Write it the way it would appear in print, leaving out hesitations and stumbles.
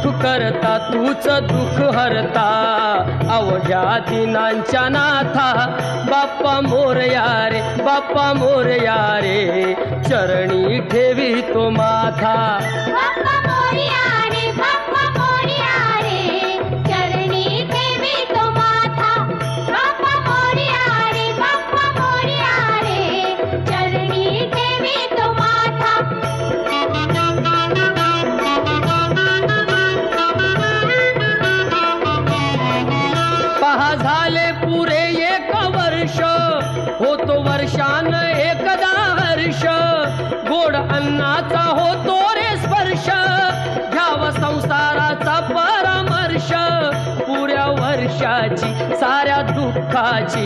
सुख करता तूच दुःख हरता अवघ्या दिनांच्या नाथा बाप्पा मोरया रे बाप्पा मोरया रे चरणी ठेवी तो माथा बाप्पा मोरया रे बाप्पा मोरया रे चरणी ठेवी तो माथा बाप्पा मोरया रे बाप्पा मोरया रे चरणी ठेवी तो माथा पहा झाले पुरे एक वर्ष होतो वर्षान एकदा हर्ष गोड अन्नाचा होतो रे स्पर्श घ्यावा संसाराचा परामर्श पुऱ्या वर्षाची साऱ्या दुःखाची